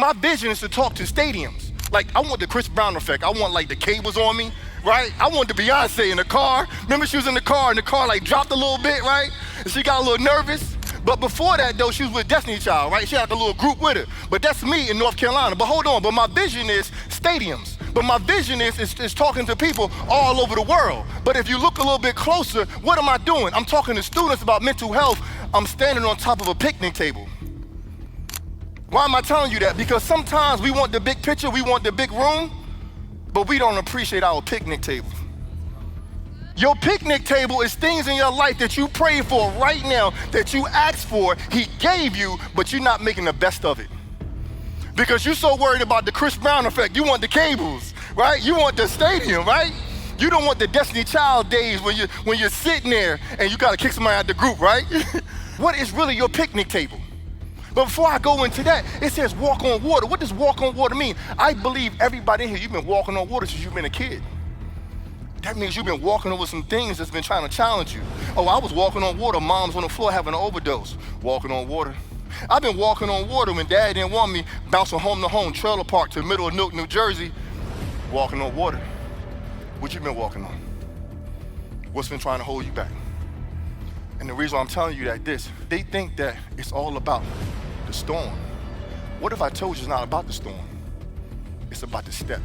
my vision is to talk to stadiums. Like, I want the Chris Brown effect. I want like the cables on me, right? I want the Beyonce in the car. Remember she was in the car and the car like dropped a little bit, right? And she got a little nervous. But before that though, she was with Destiny Child, right? She had a little group with her. But that's me in North Carolina. But hold on, but my vision is stadiums. But my vision is talking to people all over the world. But if you look a little bit closer, what am I doing? I'm talking to students about mental health. I'm standing on top of a picnic table. Why am I telling you that? Because sometimes we want the big picture, we want the big room, but we don't appreciate our picnic table. Your picnic table is things in your life that you pray for right now, that you asked for, he gave you, but you're not making the best of it. Because you're so worried about the Chris Brown effect. You want the cables, right? You want the stadium, right? You don't want the Destiny Child days when you're sitting there and you gotta kick somebody out the group, right? What is really your picnic table? But before I go into that, it says walk on water. What does walk on water mean? I believe everybody in here, you've been walking on water since you've been a kid. That means you've been walking over some things that's been trying to challenge you. Oh, I was walking on water, mom's on the floor having an overdose. Walking on water. I've been walking on water when dad didn't want me, bouncing home to home, trailer park to the middle of Newark, New Jersey, walking on water. What you been walking on? What's been trying to hold you back? And the reason why I'm telling you that they think that it's all about the storm. What if I told you it's not about the storm? It's about the step.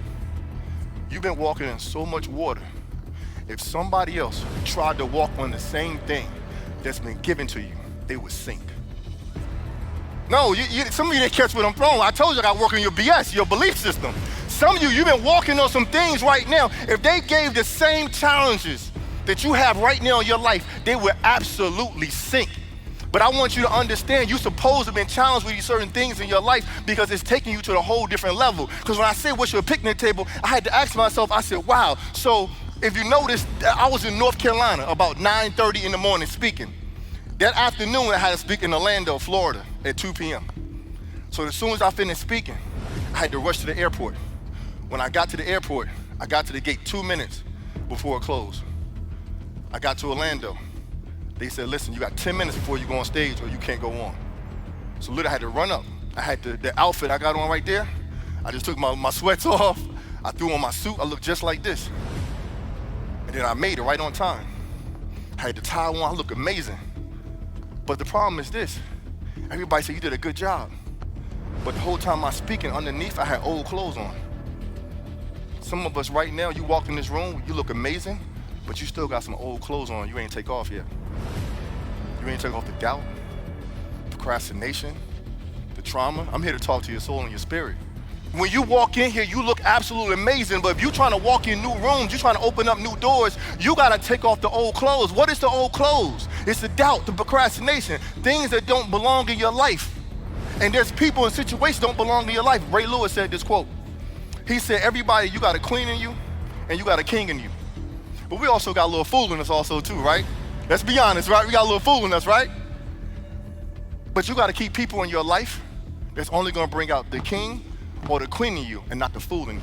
You've been walking in so much water. If somebody else tried to walk on the same thing that's been given to you, they would sink. No, some of you didn't catch what I'm throwing. I told you I got to work on your BS, your belief system. Some of you've been walking on some things right now. If they gave the same challenges that you have right now in your life, they would absolutely sink. But I want you to understand, you're supposed to have been challenged with these certain things in your life because it's taking you to a whole different level. Because when I said, what's your picnic table? I had to ask myself, I said, wow. So if you notice, I was in North Carolina about 9:30 in the morning speaking. That afternoon, I had to speak in Orlando, Florida at 2 p.m. So as soon as I finished speaking, I had to rush to the airport. When I got to the airport, I got to the gate 2 minutes before it closed. I got to Orlando. They said, listen, you got 10 minutes before you go on stage or you can't go on. So literally I had to run up. I had the outfit I got on right there. I just took my sweats off. I threw on my suit. I looked just like this. And then I made it right on time. I had the tie on. I look amazing. But the problem is this. Everybody said you did a good job. But the whole time I'm speaking, underneath I had old clothes on. Some of us right now, you walk in this room, you look amazing, but you still got some old clothes on you ain't take off yet. You ain't take off the doubt, procrastination, the trauma. I'm here to talk to your soul and your spirit. When you walk in here, you look absolutely amazing, but if you're trying to walk in new rooms, you're trying to open up new doors, you gotta take off the old clothes. What is the old clothes? It's the doubt, the procrastination, things that don't belong in your life. And there's people and situations that don't belong in your life. Ray Lewis said this quote. He said, everybody, you got a queen in you and you got a king in you. But we also got a little fool in us also too, right? Let's be honest, right? We got a little fool in us, right? But you gotta keep people in your life that's only gonna bring out the king or the queen in you and not the fool in you.